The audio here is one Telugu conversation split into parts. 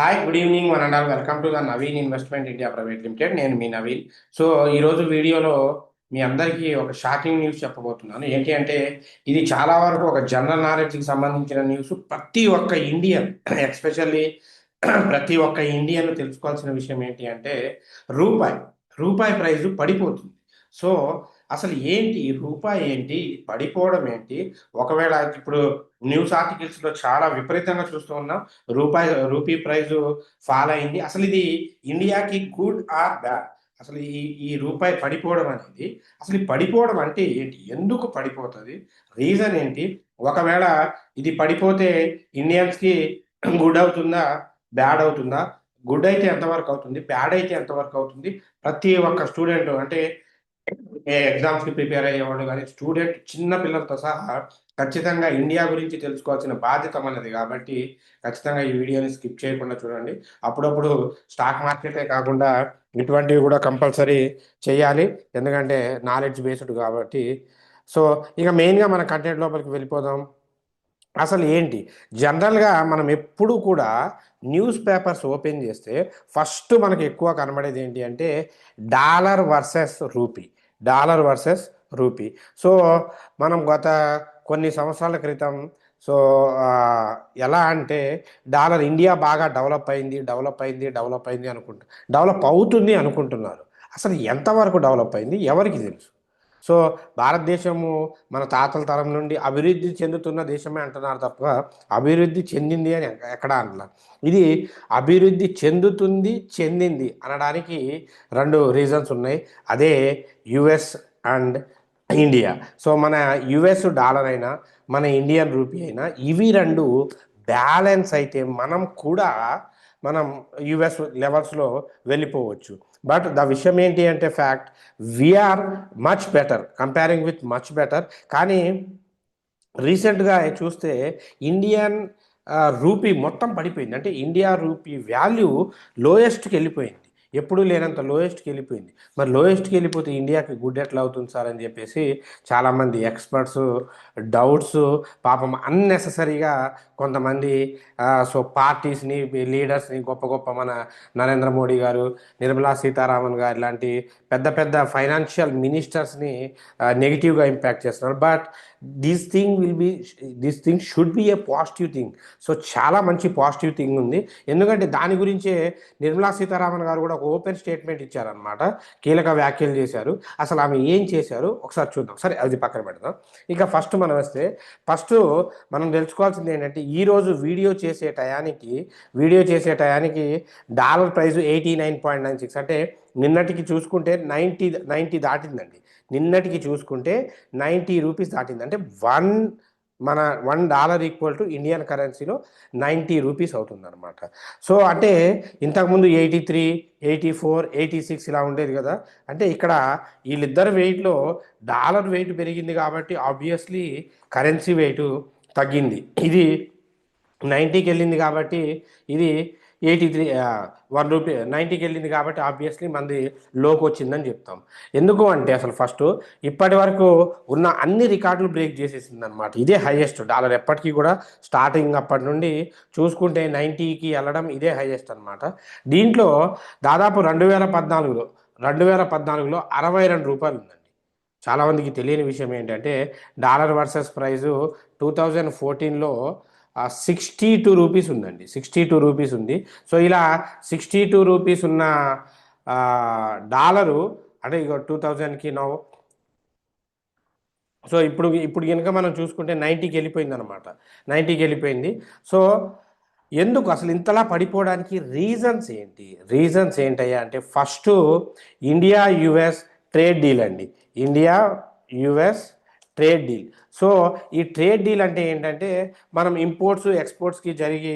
Hi, good evening one and all. Welcome to the Naveen investment India private limited. నేను మీ నవీన్. సో ఈరోజు వీడియోలో మీ అందరికీ ఒక షాకింగ్ న్యూస్ చెప్పబోతున్నాను. ఏంటి అంటే ఇది చాలా వరకు ఒక జనరల్ నాలెడ్జ్కి సంబంధించిన న్యూస్. ప్రతి ఒక్క ఇండియన్ ఎస్పెషల్లీ ప్రతి ఒక్క ఇండియన్ తెలుసుకోవాల్సిన విషయం ఏంటి అంటే రూపాయి రూపాయి ప్రైస్ పడిపోతుంది. సో అసలు ఏంటి ఈ రూపాయి ఏంటి పడిపోవడం ఏంటి? ఒకవేళ ఇప్పుడు న్యూస్ ఆర్టికల్స్లో చాలా విపరీతంగా చూస్తూ ఉన్నాం. రూపీ ప్రైస్ ఫాల్ అయింది. అసలు ఇది ఇండియాకి గుడ్ ఆర్ బ్యాడ్? అసలు ఈ రూపాయి పడిపోవడం అనేది, అసలు ఈ పడిపోవడం అంటే ఏంటి? ఎందుకు పడిపోతుంది? రీజన్ ఏంటి? ఒకవేళ ఇది పడిపోతే ఇండియన్స్కి గుడ్ అవుతుందా, బ్యాడ్ అవుతుందా? గుడ్ అయితే ఎంతవరకు అవుతుంది, బ్యాడ్ అయితే ఎంతవరకు అవుతుంది? ప్రతి ఒక్క స్టూడెంట్ అంటే ఎగ్జామ్స్కి ప్రిపేర్ అయ్యేవాళ్ళు కానీ స్టూడెంట్ చిన్న పిల్లలతో సహా ఖచ్చితంగా ఇండియా గురించి తెలుసుకోవాల్సిన బాధ్యత మనది. కాబట్టి ఖచ్చితంగా ఈ వీడియోని స్కిప్ చేయకుండా చూడండి. అప్పుడప్పుడు స్టాక్ మార్కెటే కాకుండా ఇటువంటివి కూడా కంపల్సరీ చేయాలి, ఎందుకంటే నాలెడ్జ్ బేస్డ్ కాబట్టి. సో ఇక మెయిన్గా మన కంటెంట్ లోపలికి వెళ్ళిపోదాం. అసలు ఏంటి జనరల్గా మనం ఎప్పుడు కూడా న్యూస్ పేపర్స్ ఓపెన్ చేస్తే ఫస్ట్ మనకి ఎక్కువ కనబడేది ఏంటి అంటే dollar versus rupee, dollar versus rupee. So మనం గత కొన్ని సంవత్సరాల క్రితం సో ఎలా అంటే డాలర్ ఇండియా బాగా డెవలప్ అయింది డెవలప్ అవుతుంది అనుకుంటున్నారు. అసలు ఎంతవరకు డెవలప్ అయింది ఎవరికి తెలుసు? సో భారతదేశము మన తాతల తరం నుండి అభివృద్ధి చెందుతున్న దేశమే అంటున్నారు తప్ప అభివృద్ధి చెందింది అని ఎక్కడా అంటున్నారు. ఇది అభివృద్ధి చెందింది అనడానికి రెండు రీజన్స్ ఉన్నాయి. అదే యుఎస్ అండ్ ఇండియా. సో మన యుఎస్ డాలర్ అయినా మన ఇండియన్ రూపీ అయినా ఇవి రెండు బ్యాలెన్స్ అయితే మనం యుఎస్ లెవెల్స్లో వెళ్ళిపోవచ్చు. బట్ ద విషయం ఏంటి అంటే fact we are much better comparing with much better. కానీ రీసెంట్గా చూస్తే ఇండియన్ రూపీ మొత్తం పడిపోయింది. అంటే ఇండియా రూపీ వాల్యూ లోయెస్ట్కి వెళ్ళిపోయింది, ఎప్పుడూ లేనంత లోయెస్ట్కి వెళ్ళిపోయింది. మరి లోయెస్ట్కి వెళ్ళిపోతే ఇండియాకి గుడ్ ఎట్లా అవుతుంది సార్ అని చెప్పేసి చాలామంది ఎక్స్పర్ట్స్ డౌట్స్, పాపం అన్నెసెసరీగా కొంతమంది సో పార్టీస్ని లీడర్స్ని గొప్ప గొప్ప మన నరేంద్ర మోడీ గారు, నిర్మలా సీతారామన్ గారు ఇలాంటి పెద్ద పెద్ద ఫైనాన్షియల్ మినిస్టర్స్ని నెగిటివ్గా ఇంపాక్ట్ చేస్తున్నారు. But this thing should be A positive thing. So చాలా మంచి పాజిటివ్ థింగ్ ఉంది. ఎందుకంటే దాని గురించే నిర్మలా సీతారామన్ గారు కూడా ఒక ఓపెన్ స్టేట్మెంట్ ఇచ్చారనమాట, కీలక వ్యాఖ్యలు చేశారు. అసలు ఆమె ఏం చేశారు ఒకసారి చూద్దాం. సరే అది పక్కన పెడదాం. ఇక ఫస్ట్ మనం తెలుసుకోవాల్సింది ఏంటంటే ఈరోజు వీడియో చేసే టయానికి డాలర్ ప్రైస్ 89.96, అంటే నిన్నటికి చూసుకుంటే 90 దాటిందండి. నిన్నటికి చూసుకుంటే 90 రూపీస్ దాటింది. అంటే $1 ఈక్వల్ టు ఇండియన్ కరెన్సీలో 90 రూపీస్ అవుతుంది అనమాట. సో అంటే ఇంతకుముందు 83, 84, 86 ఇలా ఉండేది కదా. అంటే ఇక్కడ వీళ్ళిద్దరు వెయిట్లో డాలర్ వెయిట్ పెరిగింది కాబట్టి ఆబ్వియస్లీ కరెన్సీ వెయిట్ తగ్గింది. ఇది 90కి వెళ్ళింది కాబట్టి ఇది 83, ₹1 90కి వెళ్ళింది కాబట్టి ఆబ్వియస్లీ మంది లోకి వచ్చిందని చెప్తాం. ఎందుకు అంటే అసలు ఫస్ట్ ఇప్పటి వరకు ఉన్న అన్ని రికార్డులు బ్రేక్ చేసేసింది అనమాట. ఇదే హైయెస్ట్ డాలర్ ఎప్పటికీ కూడా, స్టార్టింగ్ అప్పటి నుండి చూసుకుంటే 90కి వెళ్ళడం ఇదే హైయెస్ట్ అనమాట. దీంట్లో దాదాపు 2014లో ₹62 ఉందండి. చాలామందికి తెలియని విషయం ఏంటంటే డాలర్ వర్సెస్ ప్రైజు 2014లో 62 రూపీస్ ఉందండి. 62 రూపీస్ ఉంది. సో ఇలా 62 రూపీస్ ఉన్న డాలరు అంటే ఇక 2000కి నవ్వు. సో ఇప్పుడు కనుక మనం చూసుకుంటే 90కి వెళ్ళిపోయింది అనమాట. 90కి వెళ్ళిపోయింది. సో ఎందుకు అసలు ఇంతలా పడిపోవడానికి రీజన్స్ ఏంటయ్యా అంటే first India US trade deal అండి. India US trade deal. So ఈ ట్రేడ్ డీల్ అంటే ఏంటంటే మనం ఇంపోర్ట్స్ ఎక్స్పోర్ట్స్కి జరిగి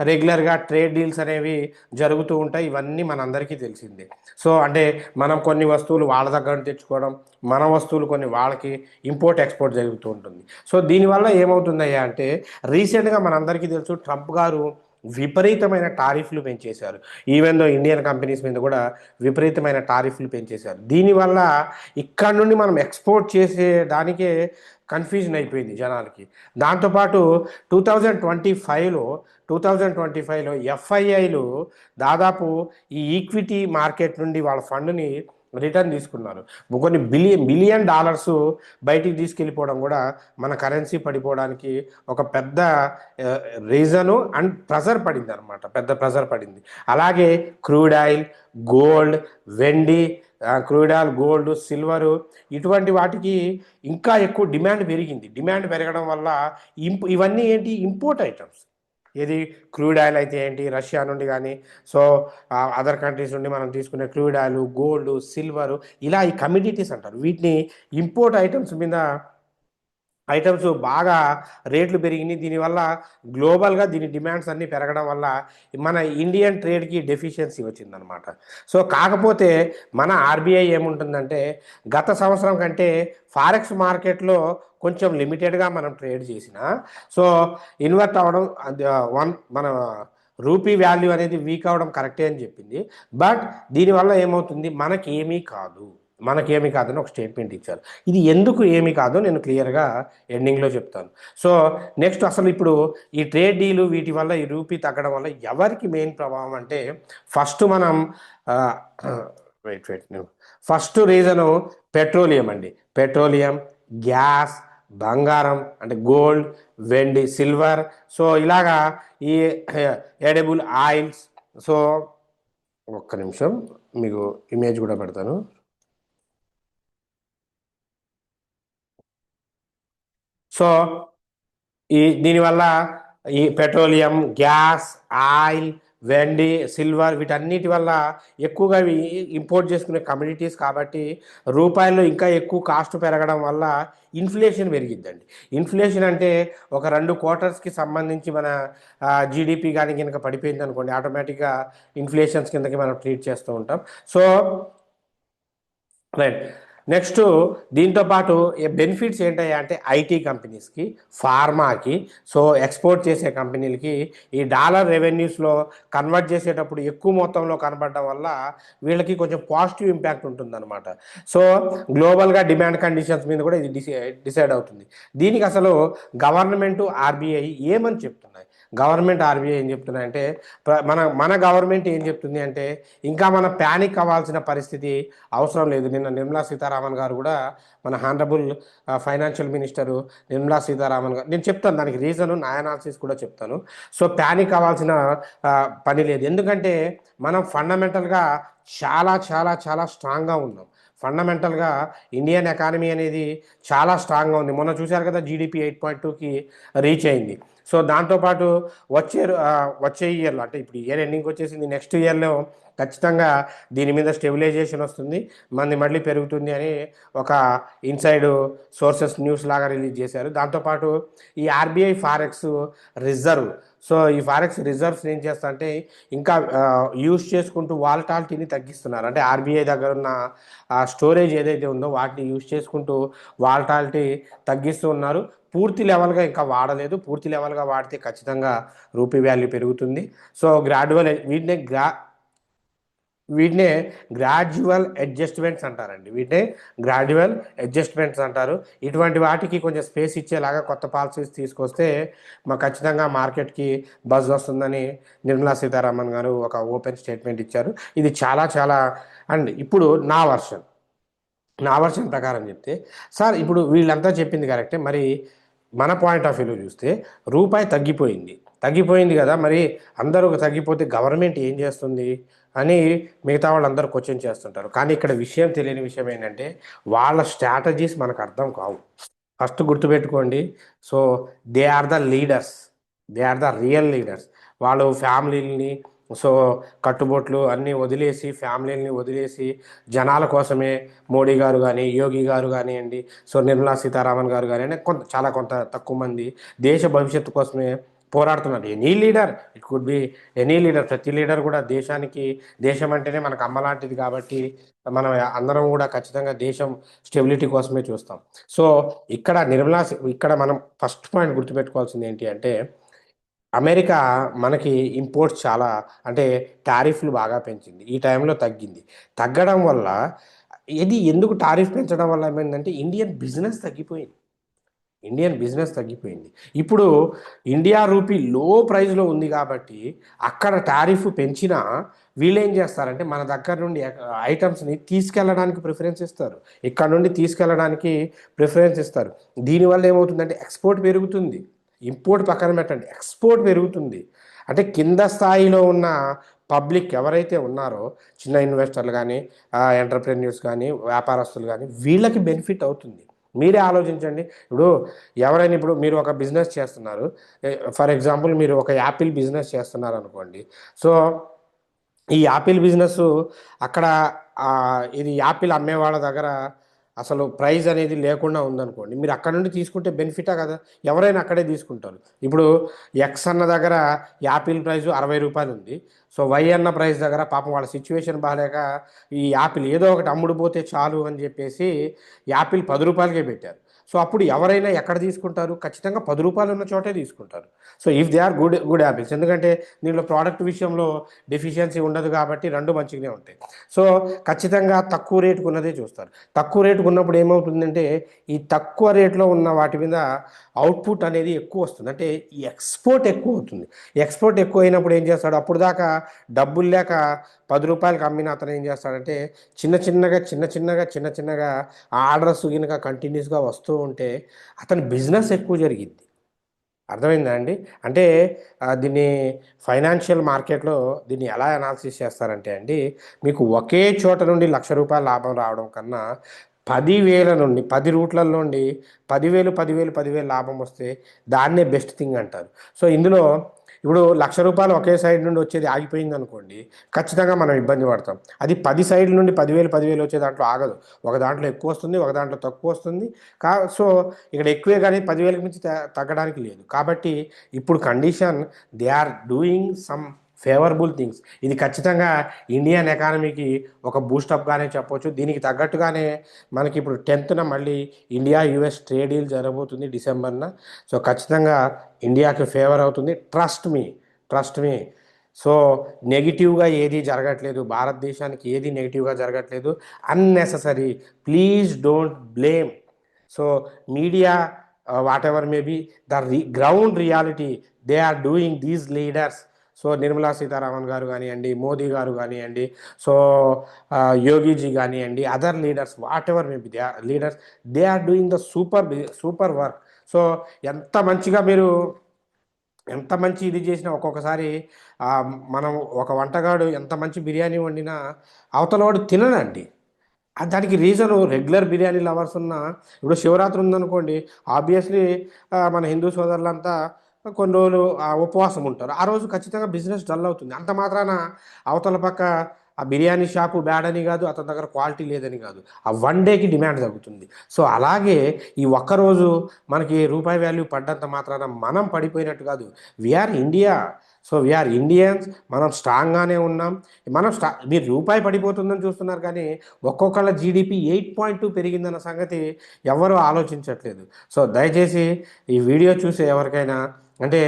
రెగ్యులర్గా ట్రేడ్ డీల్స్ అనేవి జరుగుతూ ఉంటాయి. ఇవన్నీ మనందరికీ తెలిసిందే. సో అంటే మనం కొన్ని వస్తువులు వాళ్ళ దగ్గర తెచ్చుకోవడం, మన వస్తువులు కొన్ని వాళ్ళకి ఇంపోర్ట్ ఎక్స్పోర్ట్ జరుగుతూ ఉంటుంది. సో దీనివల్ల ఏమవుతుందయ్యా అంటే రీసెంట్గా మనందరికీ తెలుసు ట్రంప్ గారు విపరీతమైన టారిఫ్లు పెంచేశారు. ఈవెన్ దో ఇండియన్ కంపెనీస్ మీద కూడా విపరీతమైన టారిఫ్లు పెంచేశారు. దీనివల్ల ఇక్కడ నుండి మనం ఎక్స్పోర్ట్ చేసే దానికే కన్ఫ్యూజన్ అయిపోయింది జనాలకి. దాంతోపాటు 2025లో ఎఫ్ఐఐలు దాదాపు ఈ ఈక్విటీ మార్కెట్ నుండి వాళ్ళ ఫండ్ని రిటర్న్ తీసుకున్నారు. కొన్ని బిలియన్ డాలర్స్ బయటికి తీసుకెళ్ళిపోవడం కూడా మన కరెన్సీ పడిపోవడానికి ఒక పెద్ద రీజను అండ్ ప్రెజర్ పడింది అనమాట, పెద్ద ప్రెజర్ పడింది. అలాగే క్రూడ్ ఆయిల్, గోల్డ్, వెండి, క్రూడ్ ఆయిల్, గోల్డ్, సిల్వరు, ఇటువంటి వాటికి ఇంకా ఎక్కువ డిమాండ్ పెరిగింది. డిమాండ్ పెరగడం వల్ల ఇవన్నీ ఏంటి, ఇంపోర్ట్ ఐటమ్స్. ఏది, క్రూడ్ ఆయిల్ అయితే ఏంటి, రష్యా నుండి కానీ, సో అదర్ కంట్రీస్ నుండి మనం తీసుకునే క్రూడ్ ఆయిల్, గోల్డ్, సిల్వరు, ఇలా ఈ కమ్యూడిటీస్ అంటారు. వీటిని ఇంపోర్ట్ ఐటమ్స్ బాగా రేట్లు పెరిగినాయి. దీనివల్ల గ్లోబల్గా దీని డిమాండ్స్ అన్నీ పెరగడం వల్ల మన ఇండియన్ ట్రేడ్కి డెఫిషియన్సీ వచ్చిందనమాట. సో కాకపోతే మన ఆర్బీఐ ఏముంటుందంటే, గత సంవత్సరం కంటే ఫారెక్స్ మార్కెట్లో కొంచెం లిమిటెడ్గా మనం ట్రేడ్ చేసిన, సో ఇన్వర్ట్ అవ్వడం, మన రూపీ వాల్యూ అనేది వీక్ అవ్వడం కరెక్టే అని చెప్పింది. బట్ దీనివల్ల ఏమవుతుంది, మనకేమీ కాదని ఒక స్టేట్మెంట్ ఇచ్చారు. ఇది ఎందుకు ఏమీ కాదో నేను క్లియర్గా ఎండింగ్లో చెప్తాను. సో నెక్స్ట్, అసలు ఇప్పుడు ఈ ట్రేడ్ డీలు వీటి వల్ల, ఈ రూపీ తగ్గడం వల్ల ఎవరికి మెయిన్ ప్రభావం అంటే, ఫస్ట్ మనం ఫస్ట్ రీజను పెట్రోలియం అండి. పెట్రోలియం, గ్యాస్, బంగారం అంటే గోల్డ్, వెండి, సిల్వర్, సో ఇలాగా ఈ ఎడిబుల్ ఆయిల్స్. సో ఒక్క నిమిషం మీకు ఇమేజ్ కూడా పెడతాను. సో దీనివల్ల ఈ పెట్రోలియం, గ్యాస్, ఆయిల్, వెండి, సిల్వర్, వీటన్నిటి వల్ల ఎక్కువగా ఇంపోర్ట్ చేసుకునే కమ్యూనిటీస్ కాబట్టి రూపాయల్లో ఇంకా ఎక్కువ కాస్ట్ పెరగడం వల్ల ఇన్ఫ్లేషన్ పెరిగిద్దండి. ఇన్ఫ్లేషన్ అంటే ఒక 2 క్వార్టర్స్కి సంబంధించి మన జీడిపి కానీ కనుక పడిపోయింది అనుకోండి, ఆటోమేటిక్గా ఇన్ఫ్లేషన్స్ కిందకి మనం ట్రీట్ చేస్తూ ఉంటాం. సో రైట్, నెక్స్ట్ దీంతో పాటు బెనిఫిట్స్ ఏంటయ్యా అంటే, ఐటీ కంపెనీస్కి, ఫార్మాకి, సో ఎక్స్పోర్ట్ చేసే కంపెనీలకి ఈ డాలర్ రెవెన్యూస్లో కన్వర్ట్ చేసేటప్పుడు ఎక్కువ మొత్తంలో కనబడడం వల్ల వీళ్ళకి కొంచెం పాజిటివ్ ఇంపాక్ట్ ఉంటుందన్నమాట. సో గ్లోబల్గా డిమాండ్ కండిషన్స్ మీద కూడా ఇది డిసైడ్ అవుతుంది. దీనికి అసలు గవర్నమెంట్, ఆర్బీఐ ఏమని చెప్తున్నాయి? గవర్నమెంట్, ఆర్బీఐ ఏం చెప్తున్నాయంటే, మన గవర్నమెంట్ ఏం చెప్తుంది అంటే, ఇంకా మన ప్యానిక్ అవ్వాల్సిన పరిస్థితి అవసరం లేదు. నిన్న నిర్మలా సీతారామన్ గారు కూడా, మన honourable financial minister Nirmala Sitharaman గారు, నేను చెప్తాను దానికి రీజను, నా అనాలిసిస్ కూడా చెప్తాను. సో ప్యానిక్ అవ్వాల్సిన పని లేదు. ఎందుకంటే మనం ఫండమెంటల్గా చాలా చాలా చాలా స్ట్రాంగ్గా ఉన్నాం. ఫండమెంటల్గా ఇండియన్ ఎకానమీ అనేది చాలా స్ట్రాంగ్గా ఉంది. మొన్న చూశారు కదా, జీడిపి 8.2కి రీచ్ అయింది. సో దాంతోపాటు వచ్చే ఇయర్లో, అంటే ఇప్పుడు ఇయర్ ఎండింగ్కి వచ్చేసింది, నెక్స్ట్ ఇయర్లో ఖచ్చితంగా దీని మీద స్టెబిలైజేషన్ వస్తుంది, మళ్ళీ పెరుగుతుంది అని ఒక ఇన్సైడ్ సోర్సెస్ న్యూస్ లాగా రిలీజ్ చేశారు. దాంతోపాటు ఈ ఆర్బీఐ ఫారెక్స్ రిజర్వ్, సో ఈ ఫారెక్స్ రిజర్వ్స్ ఏం చేస్తా అంటే ఇంకా యూజ్ చేసుకుంటూ వాలటాలిటీని తగ్గిస్తున్నారు. అంటే ఆర్బీఐ దగ్గర ఉన్న స్టోరేజ్ ఏదైతే ఉందో వాటిని యూజ్ చేసుకుంటూ వాలటాలిటీ తగ్గిస్తూ ఉన్నారు. పూర్తి లెవెల్గా ఇంకా వాడలేదు. పూర్తి లెవెల్గా వాడితే ఖచ్చితంగా రూపీ వాల్యూ పెరుగుతుంది. సో వీటినే గ్రాడ్యువల్ అడ్జస్ట్మెంట్స్ అంటారండి. గ్రాడ్యువల్ అడ్జస్ట్మెంట్స్ అంటారు. ఇటువంటి వాటికి కొంచెం స్పేస్ ఇచ్చేలాగా కొత్త పాలసీస్ తీసుకొస్తే ఖచ్చితంగా మార్కెట్కి బజ్ వస్తుందని నిర్మలా సీతారామన్ గారు ఒక ఓపెన్ స్టేట్మెంట్ ఇచ్చారు. ఇది చాలా చాలా. అండ్ ఇప్పుడు నా వర్షన్ ప్రకారం చెప్తే, సార్ ఇప్పుడు వీళ్ళంతా చెప్పింది కరెక్టే, మరి మన పాయింట్ ఆఫ్ వ్యూలో చూస్తే రూపాయి తగ్గిపోయింది కదా, మరి అందరూ తగ్గిపోతే గవర్నమెంట్ ఏం చేస్తుంది అని మిగతా వాళ్ళందరూ క్వశ్చన్ చేస్తుంటారు. కానీ ఇక్కడ తెలియని విషయం ఏంటంటే, వాళ్ళ స్ట్రాటజీస్ మనకు అర్థం కావు. ఫస్ట్ గుర్తుపెట్టుకోండి. So they are the real leaders. వాళ్ళు ఫ్యామిలీని, సో కట్టుబొట్లు అన్నీ వదిలేసి, ఫ్యామిలీని వదిలేసి జనాల కోసమే మోడీ గారు కానీ, యోగి గారు కానివ్వండి, సో నిర్మలా సీతారామన్ గారు కానివ్వండి, కొంత తక్కువ మంది దేశ భవిష్యత్తు కోసమే పోరాడుతున్నారు. Any leader, it could be any leader, ప్రతి లీడర్ కూడా దేశం అంటేనే మనకు అమ్మ లాంటిది కాబట్టి మనం అందరం కూడా ఖచ్చితంగా దేశం స్టెబిలిటీ కోసమే చూస్తాం. సో ఇక్కడ మనం ఫస్ట్ పాయింట్ గుర్తుపెట్టుకోవాల్సింది ఏంటి అంటే, అమెరికా మనకి ఇంపోర్ట్స్ చాలా, అంటే టారిఫ్లు బాగా పెంచింది. ఈ టైంలో తగ్గడం వల్ల, ఎందుకు టారిఫ్ పెంచడం వల్ల ఏమైందంటే ఇండియన్ బిజినెస్ తగ్గిపోయింది. ఇండియన్ బిజినెస్ తగ్గిపోయింది. ఇప్పుడు ఇండియా రూపీ లో ప్రైస్లో ఉంది కాబట్టి అక్కడ టారిఫ్ పెంచినా వీళ్ళేం చేస్తారంటే మన దగ్గర నుండి ఐటమ్స్ని తీసుకెళ్ళడానికి ప్రిఫరెన్స్ ఇస్తారు, ఇక్కడ నుండి తీసుకెళ్ళడానికి ప్రిఫరెన్స్ ఇస్తారు. దీనివల్ల ఏమవుతుందంటే ఎక్స్పోర్ట్ పెరుగుతుంది, ఇంపోర్ట్ పక్కన పెట్టండి, ఎక్స్పోర్ట్ పెరుగుతుంది. అంటే కింద స్థాయిలో ఉన్న పబ్లిక్ ఎవరైతే ఉన్నారో చిన్న ఇన్వెస్టర్లు కానీ, ఎంటర్ప్రెన్యూర్స్ కానీ, వ్యాపారస్తులు కానీ, వీళ్ళకి బెనిఫిట్ అవుతుంది. మీరే ఆలోచించండి. ఇప్పుడు ఎవరైనా, ఇప్పుడు మీరు ఒక బిజినెస్ చేస్తున్నారు, ఫర్ ఎగ్జాంపుల్ మీరు ఒక యాపిల్ బిజినెస్ చేస్తున్నారు అనుకోండి. సో ఈ యాపిల్ బిజినెస్ అక్కడ ఇది యాపిల్ అమ్మే వాళ్ళ దగ్గర అసలు ప్రైస్ అనేది లేకుండా ఉందనుకోండి, మీరు అక్కడ నుండి తీసుకుంటే బెనిఫిటా కదా, ఎవరైనా అక్కడే తీసుకుంటారు. ఇప్పుడు ఎక్స్ అన్న దగ్గర యాపిల్ ప్రైస్ 60 రూపాయలు ఉంది. సో వై అన్న ప్రైస్ దగ్గర పాపం వాళ్ళ సిచ్యువేషన్ బాగాలేక ఈ యాపిల్ ఏదో ఒకటి అమ్ముడుపోతే చాలు అని చెప్పేసి యాపిల్ 10 రూపాయలకే పెట్టారు. సో అప్పుడు ఎవరైనా ఎక్కడ తీసుకుంటారు, ఖచ్చితంగా 10 రూపాయలు ఉన్న చోటే తీసుకుంటారు. So if they are good good apples, ఎందుకంటే దీంట్లో ప్రోడక్ట్ విషయంలో డెఫిషియన్సీ ఉండదు కాబట్టి రెండు మంచిగానే ఉంటాయి. సో ఖచ్చితంగా తక్కువ రేటుకు ఉన్నదే చూస్తారు. తక్కువ రేటుకు ఉన్నప్పుడు ఏమవుతుందంటే ఈ తక్కువ రేట్లో ఉన్న వాటి మీద అవుట్పుట్ అనేది ఎక్కువ వస్తుంది, అంటే ఈ ఎక్స్పోర్ట్ ఎక్కువ అవుతుంది. ఎక్స్పోర్ట్ ఎక్కువ అయినప్పుడు ఏం చేస్తాడు, అప్పుడు దాకా డబ్బులు లేక 10 రూపాయలకి అమ్మిన అతను ఏం చేస్తాడంటే చిన్న చిన్నగా ఆర్డర్స్ కనుక కంటిన్యూస్గా వస్తూ ఉంటే అతని బిజినెస్ ఎక్కువ జరిగింది. అర్థమైందా అండి? అంటే దీన్ని ఫైనాన్షియల్ మార్కెట్లో దీన్ని ఎలా అనాలిసిస్ చేస్తారంటే అండి, మీకు ఒకే చోట నుండి ₹1,00,000 లాభం రావడం కన్నా 10,000 నుండి 10 రూట్ల నుండి 10,000 లాభం వస్తే దాన్నే బెస్ట్ థింగ్ అంటారు. సో ఇందులో ఇప్పుడు ₹1,00,000 ఒకే సైడ్ నుండి వచ్చేది ఆగిపోయింది అనుకోండి, ఖచ్చితంగా మనం ఇబ్బంది పడతాం. అది 10 సైడ్ల నుండి 10,000 వచ్చే దాంట్లో ఆగదు. ఒక దాంట్లో ఎక్కువ వస్తుంది, ఒక దాంట్లో తక్కువ వస్తుంది. సో ఇక్కడ ఎక్కువే కానీ 10,000కి మించి తగ్గడానికి లేదు. కాబట్టి ఇప్పుడు condition, they are doing some favourable things. ఇది ఖచ్చితంగా ఇండియన్ ఎకానమీకి ఒక బూస్టప్గానే చెప్పొచ్చు. దీనికి తగ్గట్టుగానే మనకి ఇప్పుడు 10th మళ్ళీ ఇండియా యుఎస్ ట్రేడ్ డీల్ జరగబోతుంది డిసెంబర్న. సో ఖచ్చితంగా ఇండియాకి ఫేవర్ అవుతుంది. Trust me. సో నెగిటివ్గా ఏది జరగట్లేదు, భారతదేశానికి ఏది నెగిటివ్గా జరగట్లేదు. Unnecessary, please don't blame. So media, whatever may be the ground reality, they are doing these leaders. సో నిర్మలా సీతారామన్ గారు కానివ్వండి, మోదీ గారు కానివ్వండి, సో యోగిజీ కానివ్వండి, other leaders, whatever may be they are leaders, they are doing the super work. So ఎంత మంచిగా మీరు ఎంత మంచి ఇది చేసినా ఒక్కొక్కసారి మనం ఒక వంటగాడు ఎంత మంచి బిర్యానీ వండినా అవతలవాడు తినడండి. దానికి రీజను రెగ్యులర్ బిర్యానీ లవర్స్ ఉన్న, ఇప్పుడు శివరాత్రి ఉందనుకోండి, ఆబ్వియస్లీ మన హిందూ సోదరులంతా కొన్ని రోజులు ఉపవాసం ఉంటారు. ఆ రోజు ఖచ్చితంగా బిజినెస్ డల్ అవుతుంది. అంత మాత్రాన అవతల పక్క ఆ బిర్యానీ షాపు బ్యాడ్ అని కాదు, అతని దగ్గర క్వాలిటీ లేదని కాదు, ఆ వన్ డేకి డిమాండ్ తగ్గుతుంది. సో అలాగే ఈ ఒక్కరోజు మనకి రూపాయి వాల్యూ పడ్డంత మాత్రాన మనం పడిపోయినట్టు కాదు. We are India. So we are Indians, మనం స్ట్రాంగ్గానే ఉన్నాం. మీరు రూపాయి పడిపోతుందని చూస్తున్నారు కానీ ఒక్కొక్కళ్ళ జీడిపి 8.2 పెరిగిందన్న సంగతి ఎవరు ఆలోచించట్లేదు. సో దయచేసి ఈ వీడియో చూసే ఎవరికైనా, అంటే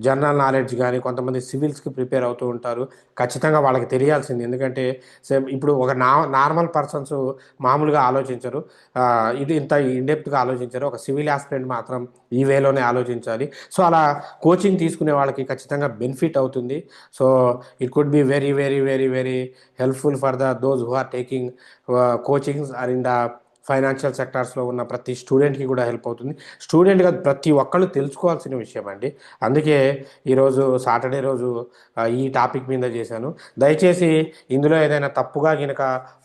జనరల్ నాలెడ్జ్ కానీ, కొంతమంది సివిల్స్కి ప్రిపేర్ అవుతూ ఉంటారు, ఖచ్చితంగా వాళ్ళకి తెలియాల్సింది. ఎందుకంటే ఇప్పుడు ఒక నార్మల్ పర్సన్స్ మామూలుగా ఆలోచించరు, ఇది ఇంత ఇన్డెప్త్గా ఆలోచించరు. ఒక సివిల్ ఆస్పిరెంట్ మాత్రం ఈ వేలోనే ఆలోచించాలి. సో అలా కోచింగ్ తీసుకునే వాళ్ళకి ఖచ్చితంగా బెనిఫిట్ అవుతుంది. So it could be very very very very helpful for those who are taking coachings or in the financial సెక్టార్స్లో ఉన్న ప్రతి స్టూడెంట్కి కూడా హెల్ప్ అవుతుంది. స్టూడెంట్గా ప్రతి ఒక్కళ్ళు తెలుసుకోవాల్సిన విషయం అండి. అందుకే ఈరోజు సాటర్డే రోజు ఈ టాపిక్ మీద చేశాను. దయచేసి ఇందులో ఏదైనా తప్పుగా కనుక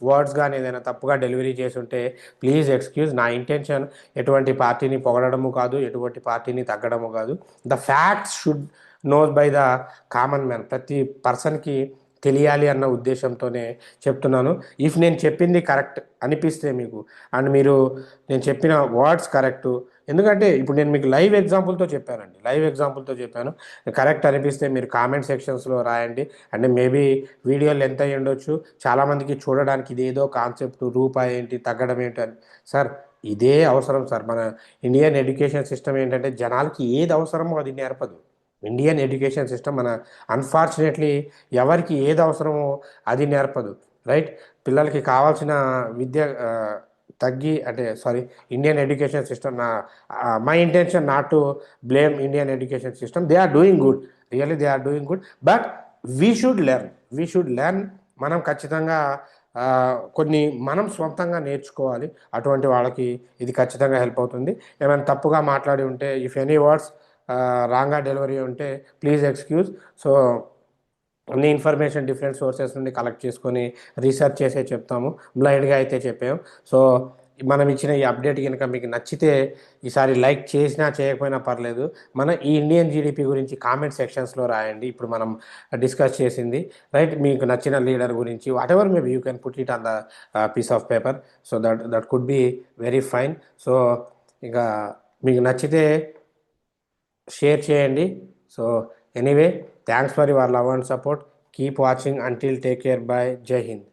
వర్డ్స్ కానీ ఏదైనా తప్పుగా డెలివరీ చేసి ఉంటే ప్లీజ్ ఎక్స్క్యూజ్. నా ఇంటెన్షన్ ఎటువంటి పార్టీని పొగడము కాదు, ఎటువంటి పార్టీని తగ్గడము కాదు. The facts should knows by the common man. ప్రతి పర్సన్కి తెలియాలి అన్న ఉద్దేశంతోనే చెప్తున్నాను. ఇఫ్ నేను చెప్పింది కరెక్ట్ అనిపిస్తే మీకు, అండ్ మీరు నేను చెప్పిన వర్డ్స్ కరెక్టు, ఎందుకంటే ఇప్పుడు నేను మీకు లైవ్ ఎగ్జాంపుల్తో చెప్పాను. కరెక్ట్ అనిపిస్తే మీరు కామెంట్ సెక్షన్స్లో రాయండి. అంటే మేబీ వీడియో లెంత్ అయ్యి ఉండొచ్చు, చాలామందికి చూడడానికి ఇదేదో కాన్సెప్ట్, రూపాయి ఏంటి తగ్గడం ఏంటి అని. సార్ ఇదే అవసరం సార్. మన ఇండియన్ ఎడ్యుకేషన్ సిస్టమ్ ఏంటంటే జనాలకి ఏది అవసరమో అది నేర్పదు. ఇండియన్ ఎడ్యుకేషన్ సిస్టమ్ మన అన్ఫార్చునేట్లీ ఎవరికి ఏది అవసరమో అది నేర్పదు, రైట్? పిల్లలకి కావాల్సిన విద్య తగ్గి అంటే sorry Indian education system my intention not to blame Indian education system. They are doing good, really they are doing good. But we should learn. మనం ఖచ్చితంగా కొన్ని మనం సొంతంగా నేర్చుకోవాలి. అటువంటి వాళ్ళకి ఇది ఖచ్చితంగా హెల్ప్ అవుతుంది. ఏమైనా తప్పుగా మాట్లాడి ఉంటే, ఇఫ్ ఎనీ వర్డ్స్ రాంగ్గా డెలివరీ ఉంటే ప్లీజ్ ఎక్స్క్యూజ్. సో అన్ని ఇన్ఫర్మేషన్ డిఫరెంట్ సోర్సెస్ నుండి కలెక్ట్ చేసుకొని రీసెర్చ్ చేసే చెప్తాము, బ్లైండ్గా అయితే చెప్పాము. సో మనం ఇచ్చిన ఈ అప్డేట్ కనుక మీకు నచ్చితే ఈసారి లైక్ చేసినా చేయకపోయినా పర్లేదు. మన ఈ ఇండియన్ జీడిపి గురించి కామెంట్ సెక్షన్స్లో రాయండి. ఇప్పుడు మనం డిస్కస్ చేసింది రైట్, మీకు నచ్చిన లీడర్ గురించి whatever maybe you can put it on the piece of paper. So that could be very fine. So ఇంకా మీకు నచ్చితే షేర్ చేయండి. So anyway, thanks for your love and support. Keep watching. Until take care. Bye. జై హింద్.